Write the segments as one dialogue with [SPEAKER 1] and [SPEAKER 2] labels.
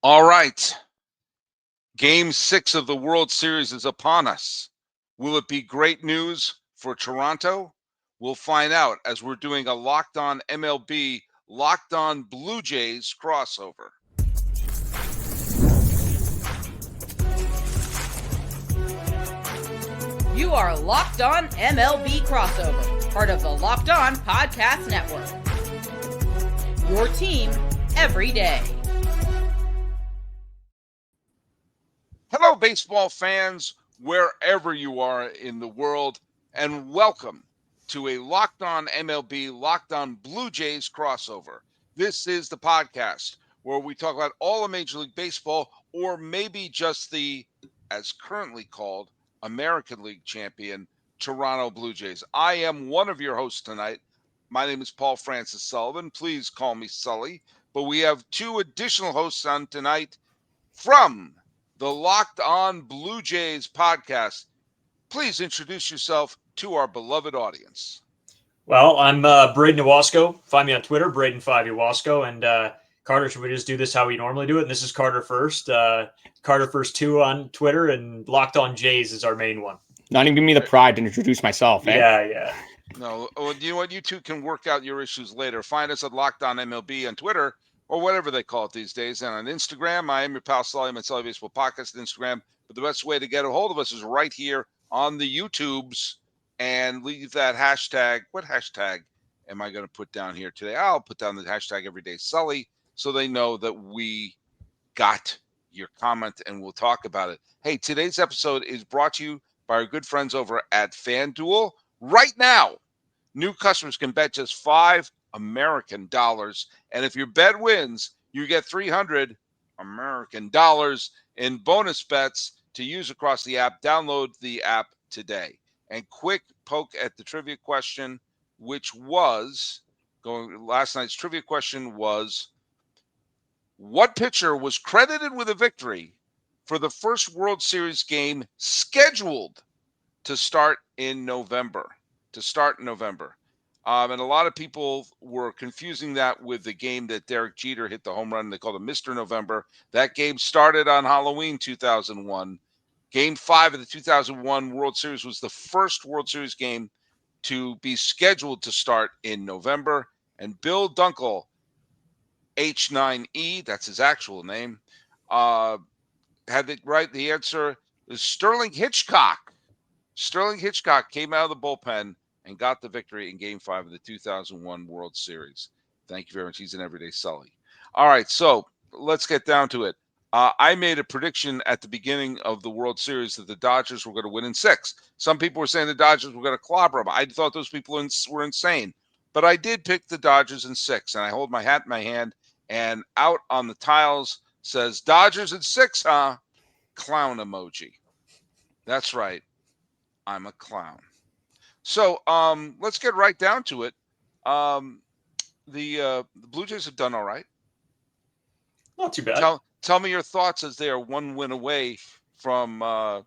[SPEAKER 1] All right. Game 6 of the World Series is upon us. Will it be great news for Toronto? We'll find out as we're doing a Locked On MLB, Locked On Blue Jays crossover.
[SPEAKER 2] You are Locked On MLB crossover, part of the Locked On Podcast Network. Your team every day.
[SPEAKER 1] Hello, baseball fans, wherever you are in the world, and welcome to a Locked On MLB, Locked On Blue Jays crossover. This is the podcast where we talk about all of Major League Baseball, or maybe just the, as currently called, American League champion, Toronto Blue Jays. I am one of your hosts tonight. My name is Paul Francis Sullivan. Please call me Sully. But we have two additional hosts on tonight from the Locked On Blue Jays podcast. Please introduce yourself to our beloved audience.
[SPEAKER 3] Well, I'm Brayden Ewasko. Find me on Twitter, Brayden5Ewasko. And Carter, should we just do this how we normally do it? And this is Carter First. Carter First 2 on Twitter, and Locked On Jays is our main one.
[SPEAKER 4] Not even give me the pride to introduce myself.
[SPEAKER 3] Yeah.
[SPEAKER 1] No, you know what? You two can work out your issues later. Find us at Locked On MLB on Twitter, or whatever they call it these days. And on Instagram, I am your pal Sully, my Sully Baseball Podcast on Instagram. But the best way to get a hold of us is right here on the YouTubes, and leave that hashtag. What hashtag am I going to put down here today? I'll put down the hashtag Everyday Sully so they know that we got your comment and we'll talk about it. Hey, today's episode is brought to you by our good friends over at FanDuel. Right now, new customers can bet just $5 American dollars, and if your bet wins, you get $300 American dollars in bonus bets to use across the app. Download the app today. And quick poke at the trivia question, which was last night's trivia question was, what pitcher was credited with a victory for the first World Series game scheduled to start in November? And a lot of people were confusing that with the game that Derek Jeter hit the home run. They called it Mr. November. That game started on Halloween 2001. Game 5 of the 2001 World Series was the first World Series game to be scheduled to start in November. And Bill Dunkel, H9E, that's his actual name, had it right. The answer is Sterling Hitchcock. Sterling Hitchcock came out of the bullpen and got the victory in Game 5 of the 2001 World Series. Thank you very much. He's an everyday Sully. All right, so let's get down to it. I made a prediction at the beginning of the World Series that the Dodgers were going to win in 6. Some people were saying the Dodgers were going to clobber them. I thought those people were insane. But I did pick the Dodgers in 6, and I hold my hat in my hand, and out on the tiles says, Dodgers in 6, huh? Clown emoji. That's right. I'm a clown. So let's get right down to it. The Blue Jays have done all right.
[SPEAKER 3] Not too bad.
[SPEAKER 1] Tell me your thoughts as they are one win away from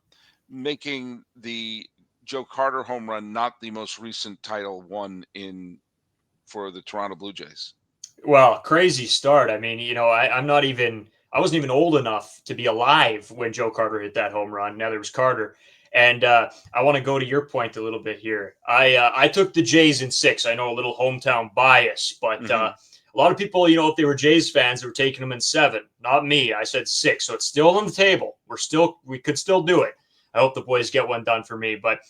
[SPEAKER 1] making the Joe Carter home run not the most recent title won for the Toronto Blue Jays.
[SPEAKER 3] Well, crazy start. I mean, I wasn't even old enough to be alive when Joe Carter hit that home run. Now there was Carter. And I want to go to your point a little bit here. I took the Jays in 6. I know a little hometown bias, but a lot of people, if they were Jays fans, they were taking them in 7. Not me. I said 6. So it's still on the table. We could still do it. I hope the boys get one done for me. But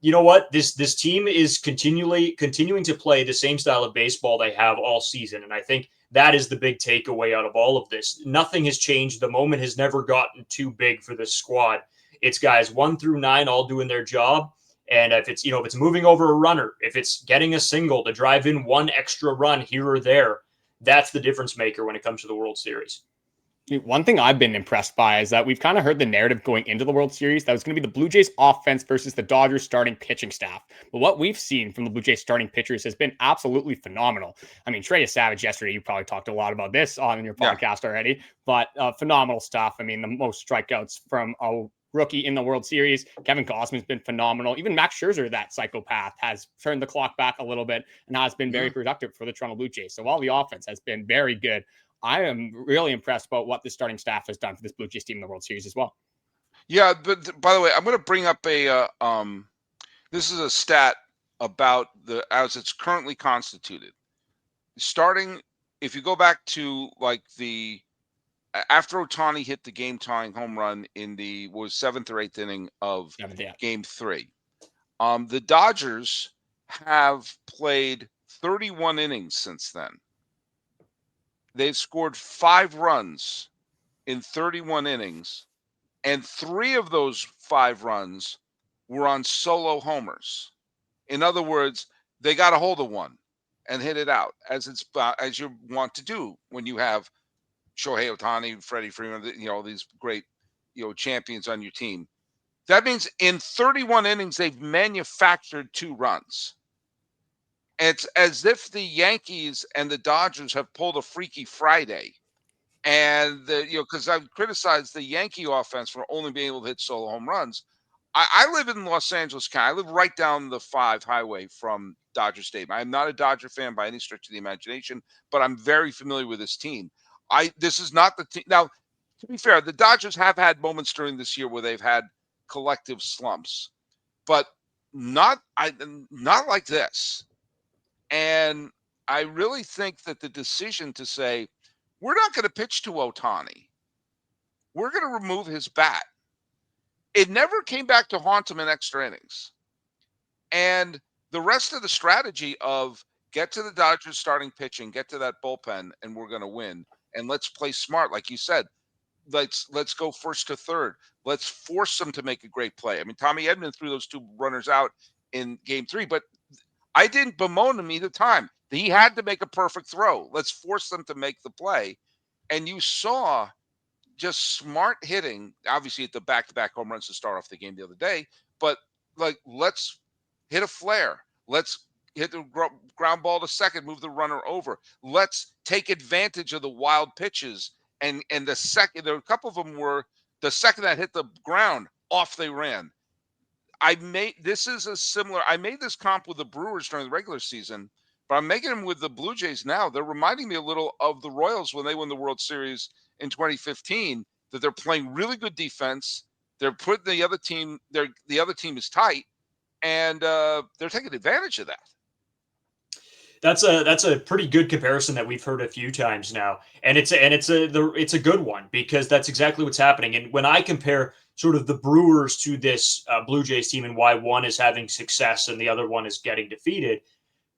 [SPEAKER 3] you know what? This team is continuing to play the same style of baseball they have all season. And I think that is the big takeaway out of all of this. Nothing has changed. The moment has never gotten too big for this squad. It's guys 1 through 9 all doing their job. And if it's moving over a runner, if it's getting a single to drive in one extra run here or there, that's the difference maker when it comes to the World Series.
[SPEAKER 4] One thing I've been impressed by is that we've kind of heard the narrative going into the World Series that was going to be the Blue Jays offense versus the Dodgers starting pitching staff. But what we've seen from the Blue Jays starting pitchers has been absolutely phenomenal. I mean, Trey Savage yesterday, you probably talked a lot about this on your podcast already, but phenomenal stuff. I mean, the most strikeouts from a rookie in the World Series. Kevin Gausman's been phenomenal. Even Max Scherzer, that psychopath, has turned the clock back a little bit and has been very productive for the Toronto Blue Jays. So while the offense has been very good, I am really impressed about what the starting staff has done for this Blue Jays team in the World Series as well.
[SPEAKER 1] Yeah, but by the way, I'm going to bring up this is a stat about as it's currently constituted. Starting, if you go back to like after Ohtani hit the game-tying home run in the seventh or eighth inning of Game 3, the Dodgers have played 31 innings since then. They've scored 5 runs in 31 innings, and 3 of those 5 runs were on solo homers. In other words, they got a hold of one and hit it out, as you want to do when you have Shohei Ohtani, Freddie Freeman, these great, champions on your team. That means in 31 innings, they've manufactured 2 runs. It's as if the Yankees and the Dodgers have pulled a Freaky Friday. And, because I've criticized the Yankee offense for only being able to hit solo home runs. I live in Los Angeles County. I live right down the 5 highway from Dodger Stadium. I'm not a Dodger fan by any stretch of the imagination, but I'm very familiar with this team. This is not the team. Now, to be fair, the Dodgers have had moments during this year where they've had collective slumps, but not like this. And I really think that the decision to say, we're not going to pitch to Ohtani, we're going to remove his bat, it never came back to haunt him in extra innings. And the rest of the strategy of get to the Dodgers starting pitching, get to that bullpen, and we're going to win. And let's play smart, like you said. Let's go first to third. Let's force them to make a great play. I mean, Tommy Edman threw those 2 runners out in Game 3, but I didn't bemoan him either time. He had to make a perfect throw. Let's force them to make the play. And you saw just smart hitting, obviously at the back-to-back home runs to start off the game the other day, but let's hit a flare. Let's hit the ground ball to second, move the runner over. Let's take advantage of the wild pitches. And the second, there were a couple of them were the second that hit the ground, off they ran. I made this comp with the Brewers during the regular season, but I'm making them with the Blue Jays now. They're reminding me a little of the Royals when they won the World Series in 2015, that they're playing really good defense. They're putting the other team is tight, and they're taking advantage of that.
[SPEAKER 3] That's a pretty good comparison that we've heard a few times now, and it's a good one, because that's exactly what's happening. And when I compare sort of the Brewers to this Blue Jays team and why one is having success and the other one is getting defeated,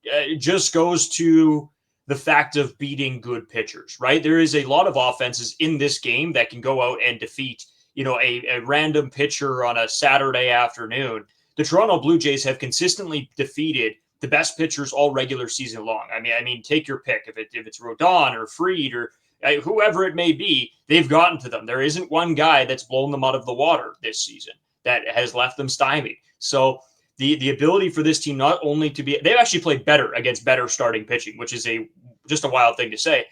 [SPEAKER 3] it just goes to the fact of beating good pitchers, right? There is a lot of offenses in this game that can go out and defeat, a random pitcher on a Saturday afternoon. The Toronto Blue Jays have consistently defeated the best pitchers all regular season long. I mean, take your pick. If it's Rodon or Fried or whoever it may be, they've gotten to them. There isn't one guy that's blown them out of the water this season that has left them stymied. So the ability for this team not only to be, they've actually played better against better starting pitching, which is just a wild thing to say.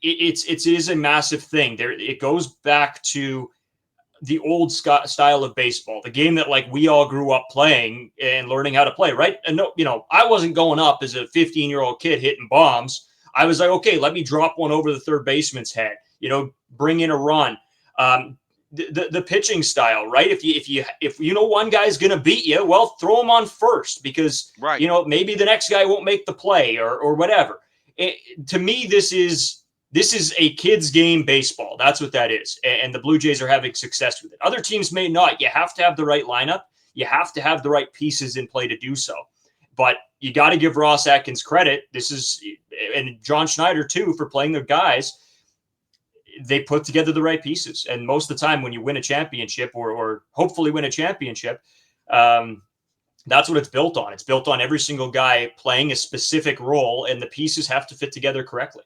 [SPEAKER 3] It is a massive thing. It goes back to the old style of baseball, the game that we all grew up playing and learning how to play, right? And no, I wasn't going up as a 15-year-old kid hitting bombs. I was like, okay, let me drop one over the third baseman's head, bring in a run. The pitching style, right? If one guy's going to beat you, well, throw him on first, because
[SPEAKER 1] right.
[SPEAKER 3] Maybe the next guy won't make the play or whatever. To me, this is a kid's game baseball. That's what that is. And the Blue Jays are having success with it. Other teams may not. You have to have the right lineup. You have to have the right pieces in play to do so. But you got to give Ross Atkins credit. And John Schneider too, for playing their guys. They put together the right pieces. And most of the time when you win a championship or hopefully win a championship, that's what it's built on. It's built on every single guy playing a specific role, and the pieces have to fit together correctly.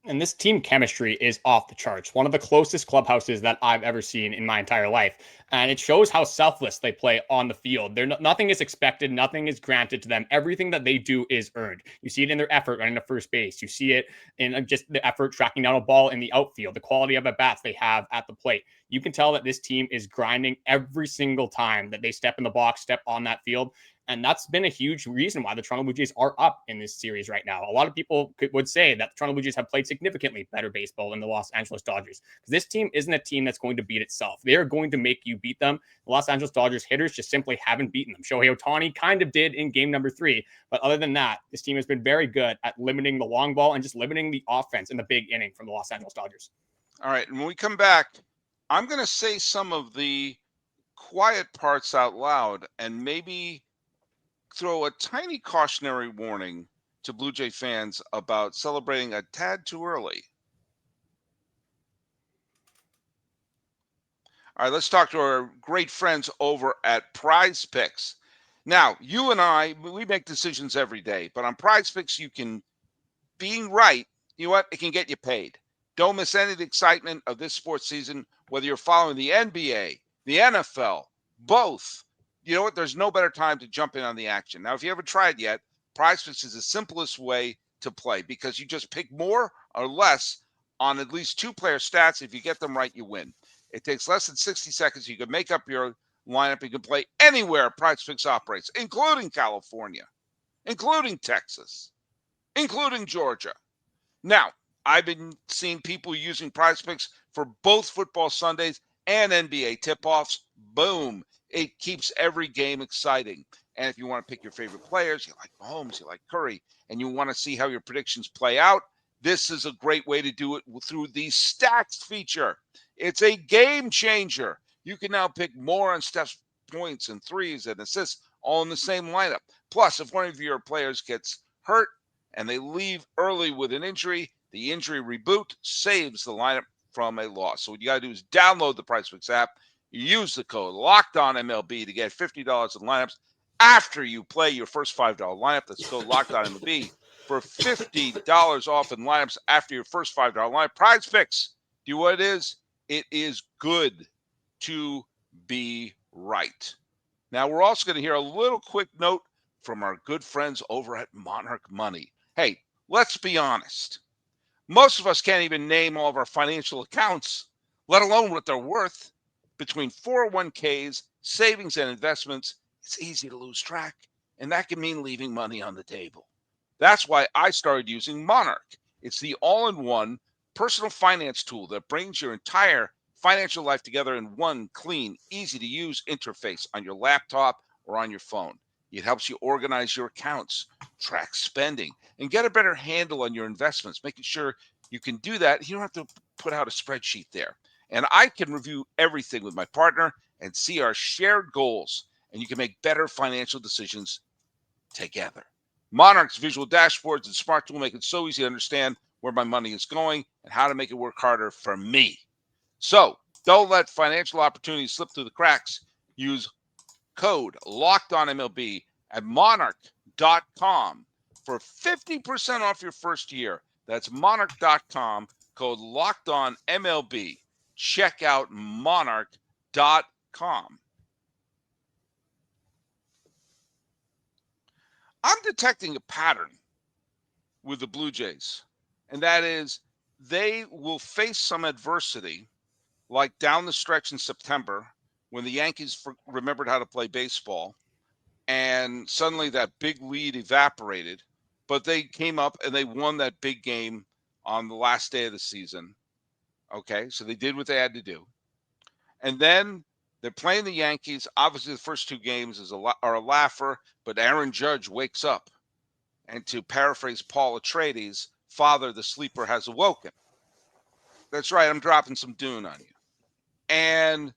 [SPEAKER 4] And this team chemistry is off the charts. One of the closest clubhouses that I've ever seen in my entire life. And it shows how selfless they play on the field. Nothing is expected. Nothing is granted to them. Everything that they do is earned. You see it in their effort running to first base. You see it in just the effort tracking down a ball in the outfield, the quality of at bats they have at the plate. You can tell that this team is grinding every single time that they step in the box, step on that field. And that's been a huge reason why the Toronto Blue Jays are up in this series right now. A lot of people would say that the Toronto Blue Jays have played significantly better baseball than the Los Angeles Dodgers, because this team isn't a team that's going to beat itself. They're going to make you beat them. The Los Angeles Dodgers hitters just simply haven't beaten them. Shohei Ohtani kind of did in game number 3, but other than that, this team has been very good at limiting the long ball and just limiting the offense in the big inning from the Los Angeles Dodgers.
[SPEAKER 1] All right, and when we come back, I'm going to say some of the quiet parts out loud and maybe throw a tiny cautionary warning to Blue Jay fans about celebrating a tad too early. All right, let's talk to our great friends over at Prize Picks. Now, you and I, we make decisions every day, but on Prize Picks, you can, being right, you know what? It can get you paid. Don't miss any of the excitement of this sports season, whether you're following the NBA, the NFL, both. You know what? There's no better time to jump in on the action. Now, if you haven't tried yet, Prize Picks is the simplest way to play because you just pick more or less on at least 2 player stats. If you get them right, you win. It takes less than 60 seconds. You can make up your lineup. You can play anywhere Prize Picks operates, including California, including Texas, including Georgia. Now, I've been seeing people using Prize Picks for both football Sundays and NBA tip-offs. Boom. It keeps every game exciting. And if you want to pick your favorite players, you like Mahomes, you like Curry, and you want to see how your predictions play out, this is a great way to do it through the Stacks feature. It's a game changer. You can now pick more on Steph's points and threes and assists all in the same lineup. Plus, if one of your players gets hurt and they leave early with an injury, the injury reboot saves the lineup from a loss. So what you got to do is download the Prize Picks app. You use the code LOCKEDONMLB to get $50 in lineups after you play your first $5 lineup. That's code LOCKEDONMLB for $50 off in lineups after your first $5 lineup. Prize Picks, do what it is. It is good to be right. Now, we're also going to hear a little quick note from our good friends over at Monarch Money. Hey, let's be honest. Most of us can't even name all of our financial accounts, let alone what they're worth. Between 401ks, savings, and investments, it's easy to lose track, and that can mean leaving money on the table. That's why I started using Monarch. It's the all-in-one personal finance tool that brings your entire financial life together in one clean, easy-to-use interface on your laptop or on your phone. It helps you organize your accounts, track spending, and get a better handle on your investments, making sure you can do that. You don't have to put out a spreadsheet there. And I can review everything with my partner and see our shared goals, and you can make better financial decisions together. Monarch's visual dashboards and smart tool make it so easy to understand where my money is going and how to make it work harder for me. So don't let financial opportunities slip through the cracks. Use code LOCKEDONMLB at monarch.com for 50% off your first year. That's monarch.com, code LOCKEDONMLB. Check out monarch.com. I'm detecting a pattern with the Blue Jays, and that is they will face some adversity, like down the stretch in September when the Yankees remembered how to play baseball, and suddenly that big lead evaporated, but they came up and they won that big game on the last day of the season. Okay, so they did what they had to do. And then they're playing the Yankees. Obviously, the first 2 games are a laugher, but Aaron Judge wakes up. And to paraphrase Paul Atreides, Father, the sleeper has awoken. That's right, I'm dropping some Dune on you. And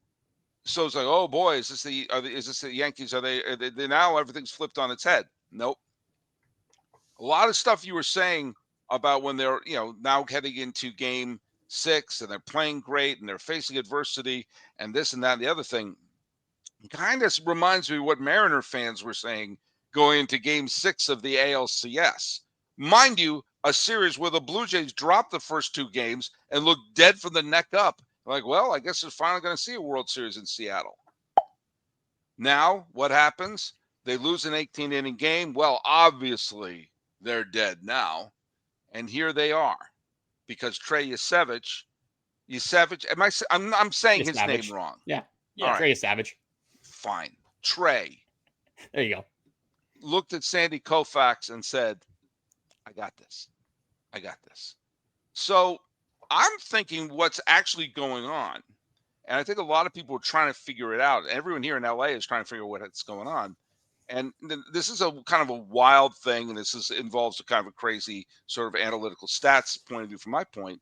[SPEAKER 1] so it's like, oh boy, is this the Yankees? Are they now everything's flipped on its head? Nope. A lot of stuff you were saying about when they're, now heading into game 6 and they're playing great and they're facing adversity and this and that and the other thing kind of reminds me of what Mariner fans were saying going into game 6 of the ALCS. Mind you, a series where the Blue Jays dropped the first 2 games and looked dead from the neck up. Like, well, I guess they're finally going to see a World Series in Seattle. Now, what happens? They lose an 18-inning game. Well, obviously, they're dead now. And here they are. Because Trey Savage, I'm saying his name wrong.
[SPEAKER 4] Yeah,
[SPEAKER 1] All right.
[SPEAKER 4] Trey Savage.
[SPEAKER 1] Fine. Trey.
[SPEAKER 4] There you go.
[SPEAKER 1] looked at Sandy Koufax and said, I got this. I got this. So I'm thinking what's actually going on. And I think a lot of people are trying to figure it out. Everyone here in LA is trying to figure out what's going on. And this is a kind of a wild thing. And involves a kind of a crazy sort of analytical stats point of view from my point.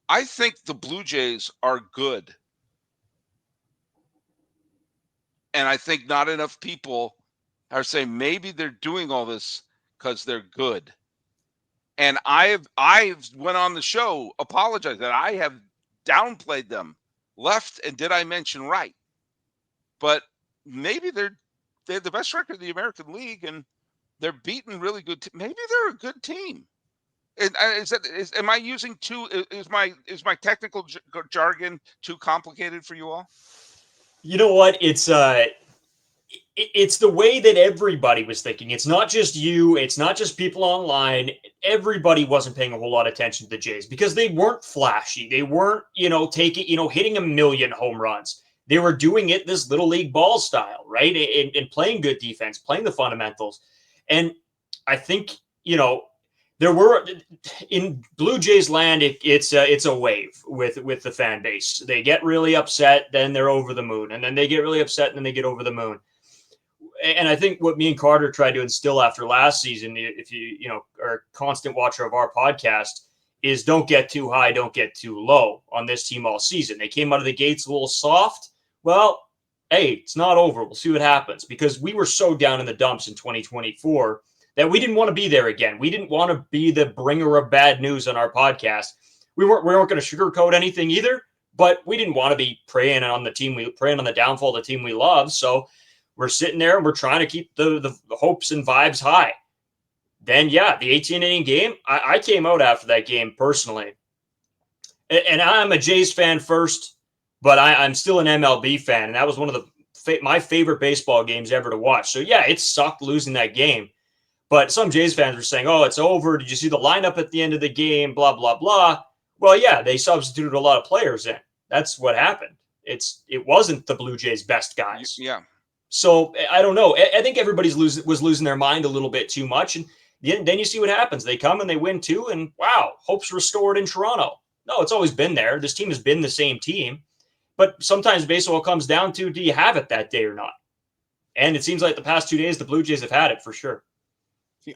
[SPEAKER 1] I think the Blue Jays are good. And I think not enough people are saying maybe they're doing all this because they're good. And I've went on the show, apologized that I have downplayed them left and did I mention right. But maybe they have the best record in the American League and they're beating really good. Maybe they're a good team. Am I using is my technical jargon too complicated for you all?
[SPEAKER 3] You know what? It's the way that everybody was thinking. It's not just you. It's not just people online. Everybody wasn't paying a whole lot of attention to the Jays because they weren't flashy. They weren't, hitting a million home runs. They were doing it this little league ball style, right? And playing good defense, playing the fundamentals. And I think, there were in Blue Jays land. It's a wave with the fan base. They get really upset, then they're over the moon, and then they get really upset, and then they get over the moon. And I think what me and Carter tried to instill after last season, if you are a constant watcher of our podcast, is don't get too high, don't get too low on this team all season. They came out of the gates a little soft. Well, hey, it's not over. We'll see what happens because we were so down in the dumps in 2024 that we didn't want to be there again. We didn't want to be the bringer of bad news on our podcast. We weren't going to sugarcoat anything either, but we didn't want to be preying on the downfall of the team we love. So we're sitting there and we're trying to keep the hopes and vibes high. Then, the 18-inning game, I came out after that game personally. And I'm a Jays fan first, but I'm still an MLB fan. And that was one of my favorite baseball games ever to watch. So, it sucked losing that game. But some Jays fans were saying, oh, it's over. Did you see the lineup at the end of the game? Blah, blah, blah. Well, they substituted a lot of players in. That's what happened. It wasn't the Blue Jays' best guys.
[SPEAKER 1] Yeah.
[SPEAKER 3] So I don't know. I think everybody's was losing their mind a little bit too much. And then you see what happens. They come and they win too. And wow, hope's restored in Toronto. No, it's always been there. This team has been the same team. But sometimes baseball comes down to, do you have it that day or not? And it seems like the past 2 days, the Blue Jays have had it for sure.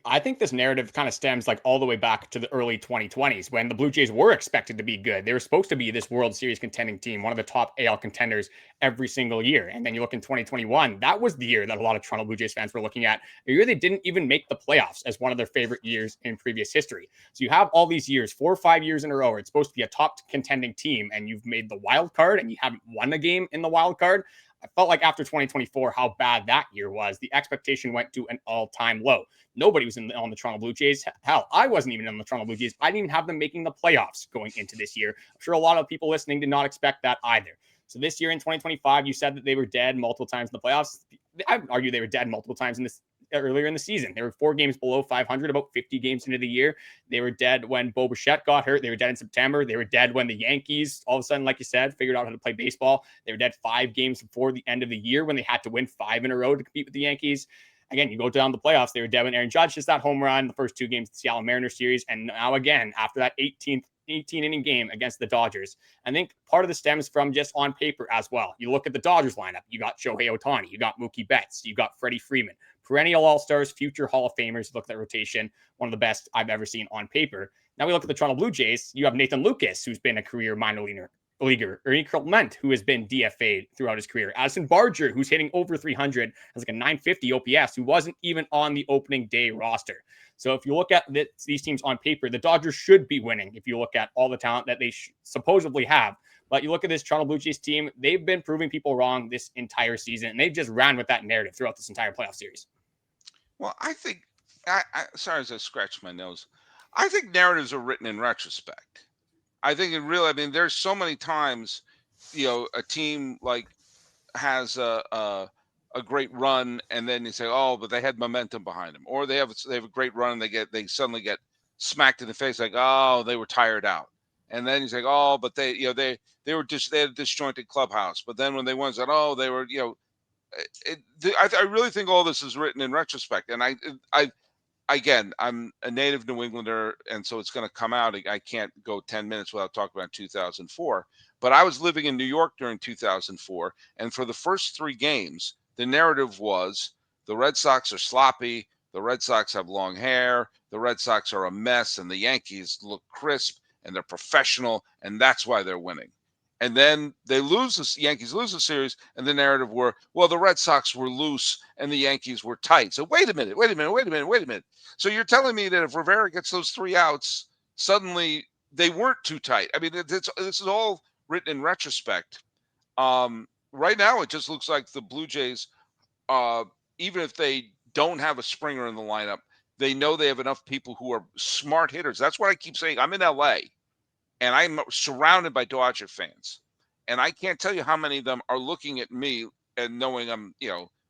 [SPEAKER 4] I think this narrative kind of stems all the way back to the early 2020s when the Blue Jays were expected to be good. They were supposed to be this World Series contending team, one of the top AL contenders every single year. And then you look in 2021, that was the year that a lot of Toronto Blue Jays fans were looking at. A year they didn't even make the playoffs as one of their favorite years in previous history. So you have all these years, 4 or 5 years in a row, where it's supposed to be a top contending team and you've made the wild card and you haven't won a game in the wild card. I felt like after 2024, how bad that year was. The expectation went to an all-time low. Nobody was on the Toronto Blue Jays. Hell, I wasn't even on the Toronto Blue Jays. I didn't even have them making the playoffs going into this year. I'm sure a lot of people listening did not expect that either. So this year in 2025, you said that they were dead multiple times in the playoffs. I would argue they were dead multiple times earlier in the season. They were 4 games below 500, about 50 games into the year. They were dead when Bo Bichette got hurt. They were dead in September. They were dead when the Yankees, all of a sudden, like you said, figured out how to play baseball. They were dead 5 games before the end of the year when they had to win 5 in a row to compete with the Yankees. Again, you go down the playoffs, they were dead when Aaron Judge just that home run in the first 2 games of the Seattle Mariners series. And now again, after that 18-inning game against the Dodgers. I think part of the stems from just on paper as well. You look at the Dodgers lineup. You got Shohei Ohtani. You got Mookie Betts. You got Freddie Freeman. Perennial All-Stars, future Hall of Famers. Look at that rotation. One of the best I've ever seen on paper. Now we look at the Toronto Blue Jays. You have Nathan Lucas, who's been a career minor leaguer. Ernie Clement, who has been DFA'd throughout his career. Addison Barger, who's hitting over 300, has a 950 OPS, who wasn't even on the opening day roster. So if you look at these teams on paper, the Dodgers should be winning if you look at all the talent that they supposedly have. But you look at this Toronto Blue Jays team, they've been proving people wrong this entire season, and they've just ran with that narrative throughout this entire playoff series.
[SPEAKER 1] Well, I think, sorry as I scratch my nose, I think narratives are written in retrospect. I think there's so many times, a team has a great run and then you say, oh, but they had momentum behind them, or they have a great run and they suddenly get smacked in the face oh, they were tired out. And then you say, oh, but they had a disjointed clubhouse. But then when they won, said, oh, they were, I really think all this is written in retrospect, and again, I'm a native New Englander, and so it's going to come out. I can't go 10 minutes without talking about 2004. But I was living in New York during 2004, and for the first 3 games, the narrative was the Red Sox are sloppy, the Red Sox have long hair, the Red Sox are a mess, and the Yankees look crisp, and they're professional, and that's why they're winning. And then the Yankees lose the series, and the narrative were, well, the Red Sox were loose and the Yankees were tight. So wait a minute. So you're telling me that if Rivera gets those 3 outs, suddenly they weren't too tight. I mean, this is all written in retrospect. Right now, it just looks like the Blue Jays, even if they don't have a Springer in the lineup, they know they have enough people who are smart hitters. That's what I keep saying. I'm in LA. And I'm surrounded by Dodger fans. And I can't tell you how many of them are looking at me and knowing I'm,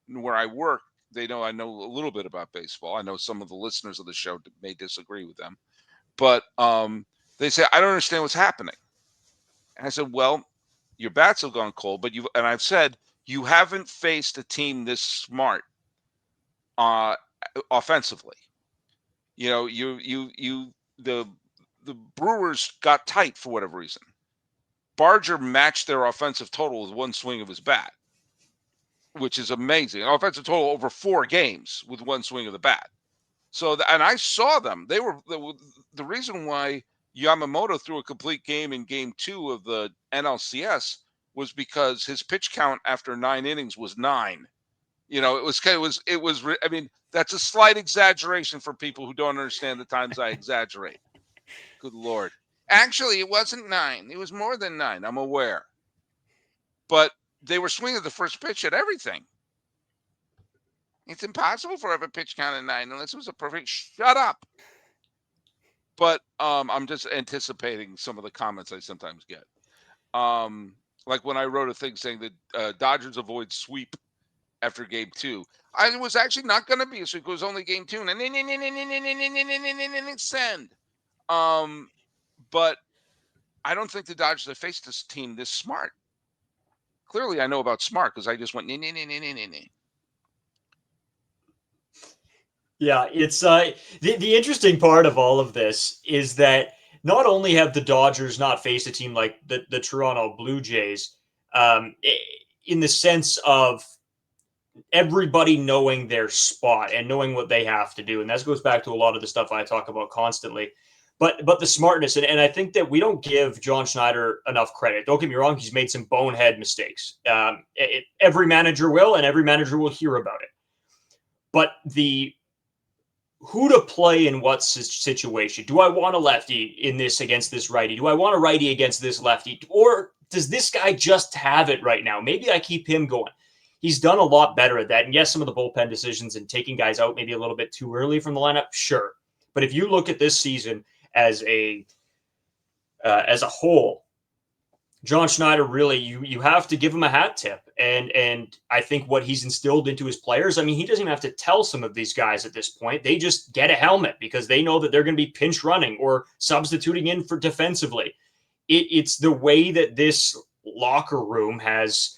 [SPEAKER 1] where I work, they know I know a little bit about baseball. I know some of the listeners of the show may disagree with them. But they say, I don't understand what's happening. And I said, well, your bats have gone cold, but I've said, you haven't faced a team this smart offensively. The Brewers got tight for whatever reason. Barger matched their offensive total with 1 swing of his bat, which is amazing. An offensive total over 4 games with 1 swing of the bat. So, and I saw them. They were the reason why Yamamoto threw a complete game in Game 2 of the NLCS was because his pitch count after 9 innings was 9. It was. I mean, that's a slight exaggeration for people who don't understand the times I exaggerate. Good Lord. Actually, it wasn't 9. It was more than 9. I'm aware. But they were swinging the first pitch at everything. It's impossible for a pitch count of 9 unless it was a perfect shut up. But I'm just anticipating some of the comments I sometimes get. Like when I wrote a thing saying that Dodgers avoid sweep after Game 2. I was actually not going to be a sweep. It was only Game 2. And send. But I don't think the Dodgers have faced this team this smart. Clearly, I know about smart because I just went.
[SPEAKER 3] Yeah, it's the interesting part of all of this is that not only have the Dodgers not faced a team like the Toronto Blue Jays, in the sense of everybody knowing their spot and knowing what they have to do, and that goes back to a lot of the stuff I talk about constantly. But the smartness, and I think that we don't give John Schneider enough credit. Don't get me wrong, he's made some bonehead mistakes. Every manager will, and every manager will hear about it. But who to play in what situation? Do I want a lefty in this against this righty? Do I want a righty against this lefty? Or does this guy just have it right now? Maybe I keep him going. He's done a lot better at that. And yes, some of the bullpen decisions and taking guys out maybe a little bit too early from the lineup, sure. But if you look at this season as a whole, John Schneider, really, you have to give him a hat tip. And I think what he's instilled into his players, I mean, he doesn't even have to tell some of these guys at this point. They just get a helmet because they know that they're going to be pinch running or substituting in for defensively. It's the way that this locker room has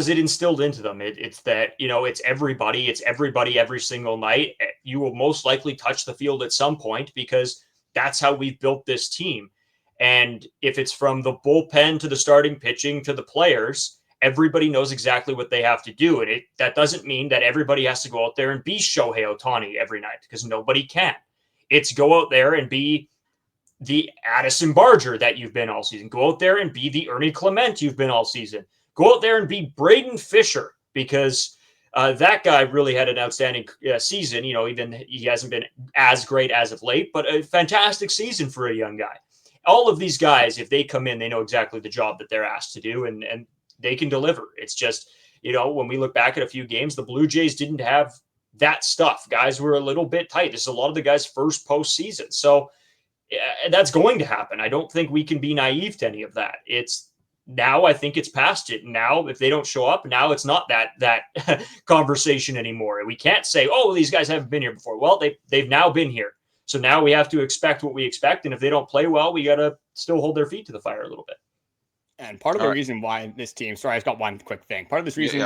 [SPEAKER 3] it instilled into them. It's that, it's everybody every single night. You will most likely touch the field at some point because that's how we've built this team. And if it's from the bullpen to the starting pitching to the players, everybody knows exactly what they have to do. And that doesn't mean that everybody has to go out there and be Shohei Ohtani every night because nobody can. It's go out there and be the Addison Barger that you've been all season. Go out there and be the Ernie Clement you've been all season. Go out there and be Brayden Fisher because that guy really had an outstanding season. Even he hasn't been as great as of late, but a fantastic season for a young guy. All of these guys, if they come in, they know exactly the job that they're asked to do, and they can deliver. It's just, when we look back at a few games, the Blue Jays didn't have that stuff. Guys were a little bit tight. This is a lot of the guys' first postseason. So that's going to happen. I don't think we can be naive to any of that. Now I think it's past it. Now, if they don't show up, now it's not that conversation anymore. We can't say, oh, these guys haven't been here before. Well, they've now been here. So now we have to expect what we expect. And if they don't play well, we got to still hold their feet to the fire a little bit.
[SPEAKER 4] And part of
[SPEAKER 1] All
[SPEAKER 4] the
[SPEAKER 1] right.
[SPEAKER 4] reason why this team, sorry, I've got one quick thing. Part of this reason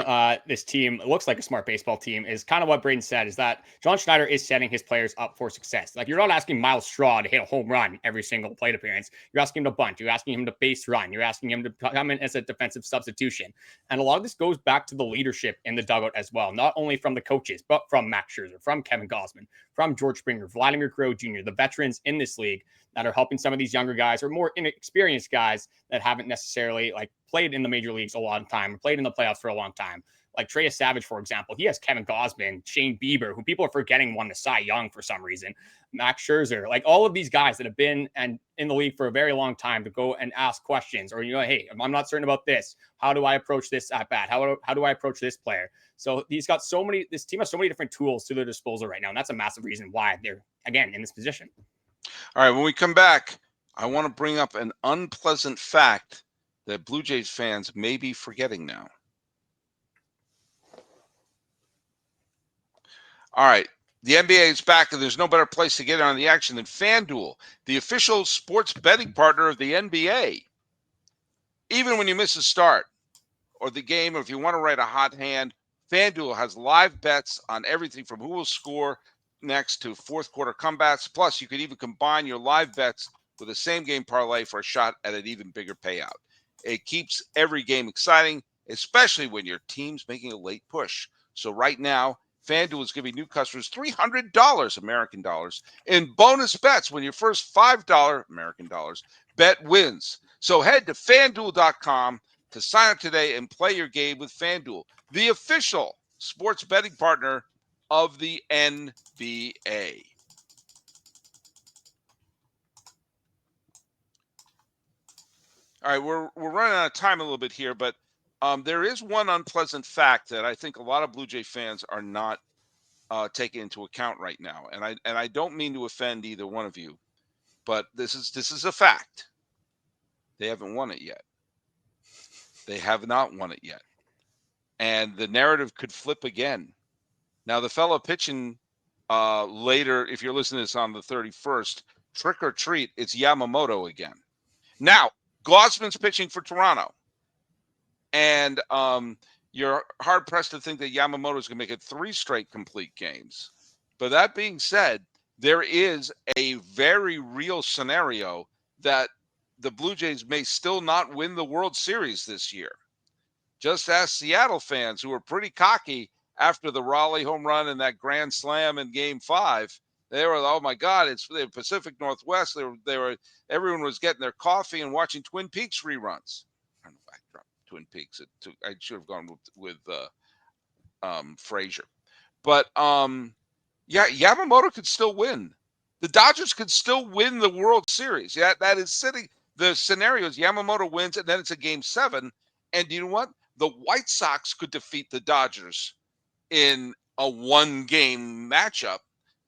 [SPEAKER 4] this team looks like a smart baseball team is kind of what Brayden said, is that John Schneider is setting his players up for success. Like, you're not asking Miles Straw to hit a home run every single plate appearance. You're asking him to bunt. You're asking him to base run. You're asking him to come in as a defensive substitution. And a lot of this goes back to the leadership in the dugout as well, not only from the coaches, but from Max Scherzer, from Kevin Gausman, from George Springer, Vladimir Guerrero Jr., the veterans in this league that are helping some of these younger guys or more inexperienced guys that haven't necessarily played in the major leagues a long time, or played in the playoffs for a long time. Like Trey Savage, for example, he has Kevin Gausman, Shane Bieber, who people are forgetting won the Cy Young for some reason, Max Scherzer, like all of these guys that have been in the league for a very long time to go and ask questions, or, hey, I'm not certain about this. How do I approach this at bat? How do I approach this player? So this team has so many different tools to their disposal right now. And that's a massive reason why they're, again, in this position.
[SPEAKER 1] All right, when we come back, I want to bring up an unpleasant fact that Blue Jays fans may be forgetting now. All right, the NBA is back, and there's no better place to get on the action than FanDuel, the official sports betting partner of the NBA. Even when you miss a start or the game, or if you want to write a hot hand, FanDuel has live bets on everything from who will score next to fourth quarter comebacks. Plus, you could even combine your live bets with a same game parlay for a shot at an even bigger payout. It keeps every game exciting, especially when your team's making a late push. So right now, FanDuel is giving new customers $300 American dollars in bonus bets when your first $5 American dollars bet wins. So head to FanDuel.com to sign up today and play your game with FanDuel, the official sports betting partner of the NBA. All right, we're running out of time a little bit here, but there is one unpleasant fact that I think a lot of Blue Jay fans are not taking into account right now, and I don't mean to offend either one of you, but this is a fact. They haven't won it yet. They have not won it yet, and the narrative could flip again. Now, the fellow pitching later, if you're listening to this on the 31st, trick or treat, it's Yamamoto again. Now, Gausman's pitching for Toronto, and you're hard-pressed to think that Yamamoto's going to make it 3 straight complete games. But that being said, there is a very real scenario that the Blue Jays may still not win the World Series this year. Just ask Seattle fans, who were pretty cocky after the Raleigh home run and that grand slam in Game 5. They were, oh my God, it's the Pacific Northwest. Everyone was getting their coffee and watching Twin Peaks reruns. I don't know if I dropped Twin Peaks. I should have gone with Frasier. But yeah, Yamamoto could still win. The Dodgers could still win the World Series. Yeah, that is sitting. The scenario is Yamamoto wins, and then it's a Game 7. And you know what? The White Sox could defeat the Dodgers in a 1-game matchup.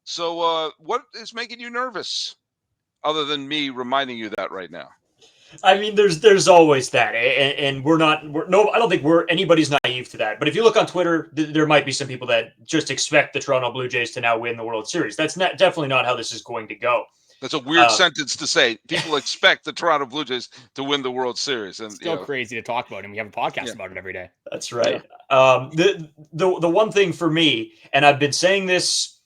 [SPEAKER 1] So what is making you nervous, other than me reminding you that right now?
[SPEAKER 3] I mean, there's always that, and I don't think anybody's naive to that. But if you look on Twitter, there might be some people that just expect the Toronto Blue Jays to now win the World Series. That's definitely not how this is going to go.
[SPEAKER 1] That's a weird sentence to say. People expect the Toronto Blue Jays to win the World Series, and
[SPEAKER 4] it's still crazy to talk about, and we have a podcast about it every day.
[SPEAKER 3] That's right. Yeah. The one thing for me, and I've been saying this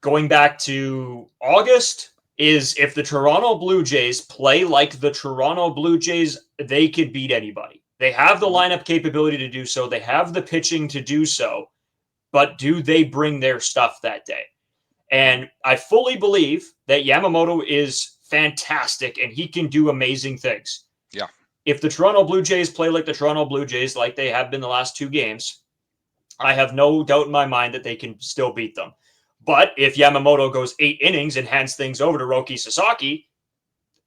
[SPEAKER 3] going back to August, is if the Toronto Blue Jays play like the Toronto Blue Jays, they could beat anybody. They have the lineup capability to do so. They have the pitching to do so. But do they bring their stuff that day? And I fully believe that Yamamoto is fantastic and he can do amazing things.
[SPEAKER 1] Yeah.
[SPEAKER 3] If the Toronto Blue Jays play like the Toronto Blue Jays, like they have been the last 2 games, I have no doubt in my mind that they can still beat them. But if Yamamoto goes 8 innings and hands things over to Roki Sasaki,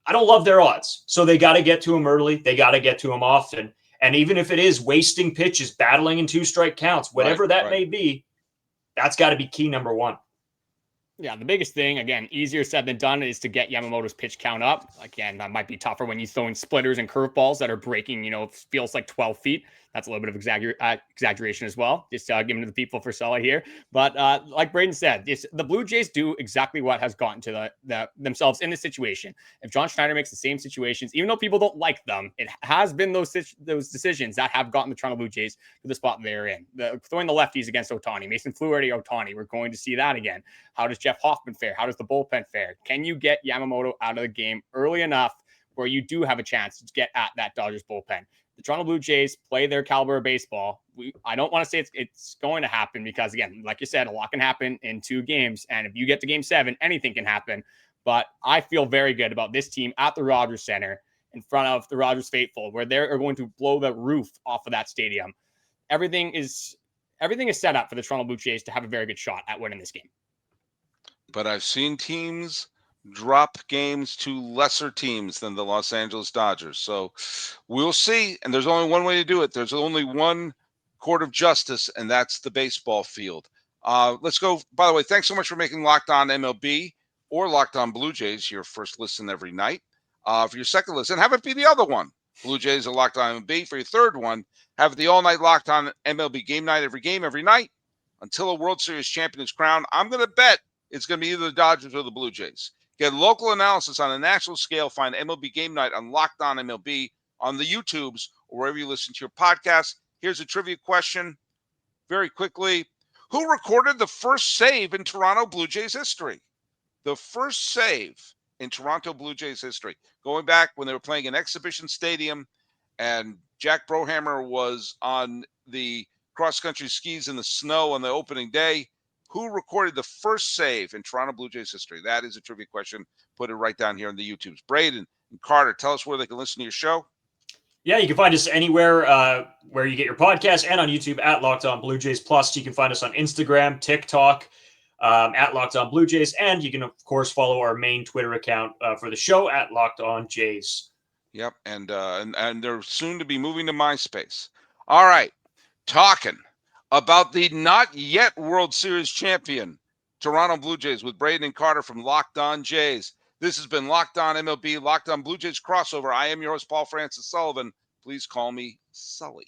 [SPEAKER 3] I don't love their odds. So they got to get to him early. They got to get to him often. And even if it is wasting pitches, battling in 2-strike counts, whatever that may be, that's got to be key number 1.
[SPEAKER 4] Yeah, the biggest thing, again, easier said than done, is to get Yamamoto's pitch count up. Again, that might be tougher when you're throwing splitters and curveballs that are breaking, feels like 12 feet. That's a little bit of exaggeration as well. Just giving to the people for Sully here. But like Brayden said, the Blue Jays do exactly what has gotten to themselves in this situation. If John Schneider makes the same situations, even though people don't like them, it has been those decisions that have gotten the Toronto Blue Jays to the spot they're in. Throwing the lefties against Ohtani, Mason Fluharty Ohtani, we're going to see that again. How does Jeff Hoffman fare? How does the bullpen fare? Can you get Yamamoto out of the game early enough where you do have a chance to get at that Dodgers bullpen? The Toronto Blue Jays play their caliber of baseball. I don't want to say it's going to happen because, again, like you said, a lot can happen in 2 games. And if you get to game 7, anything can happen. But I feel very good about this team at the Rogers Center in front of the Rogers faithful, where they're going to blow the roof off of that stadium. Everything is set up for the Toronto Blue Jays to have a very good shot at winning this game.
[SPEAKER 1] But I've seen teams drop games to lesser teams than the Los Angeles Dodgers. So we'll see. And there's only one way to do it. There's only one court of justice, and that's the baseball field. Let's go. By the way, thanks so much for making Locked On MLB or Locked On Blue Jays your first listen every night. For your second listen, have it be the other one. Blue Jays or Locked On MLB. For your third one, have it the all-night Locked On MLB game night, every game, every night, until a World Series champion is crowned. I'm going to bet it's going to be either the Dodgers or the Blue Jays. Get local analysis on a national scale. Find MLB Game Night on Locked On MLB on the YouTubes or wherever you listen to your podcast. Here's a trivia question very quickly. Who recorded the first save in Toronto Blue Jays history? The first save in Toronto Blue Jays history. Going back when they were playing an exhibition stadium and Jack Brohammer was on the cross-country skis in the snow on the opening day. Who recorded the first save in Toronto Blue Jays history? That is a trivia question. Put it right down here on the YouTubes. Brayden and Carter, tell us where they can listen to your show.
[SPEAKER 3] Yeah, you can find us anywhere where you get your podcast and on YouTube at Locked On Blue Jays. Plus, you can find us on Instagram, TikTok, at Locked On Blue Jays. And you can, of course, follow our main Twitter account for the show at Locked On Jays.
[SPEAKER 1] Yep, and they're soon to be moving to MySpace. All right, talking about the not yet World Series champion Toronto Blue Jays with Brayden and Carter from Locked On Jays. This has been Locked On MLB, Locked On Blue Jays crossover. I am your host, Paul Francis Sullivan. Please call me Sully.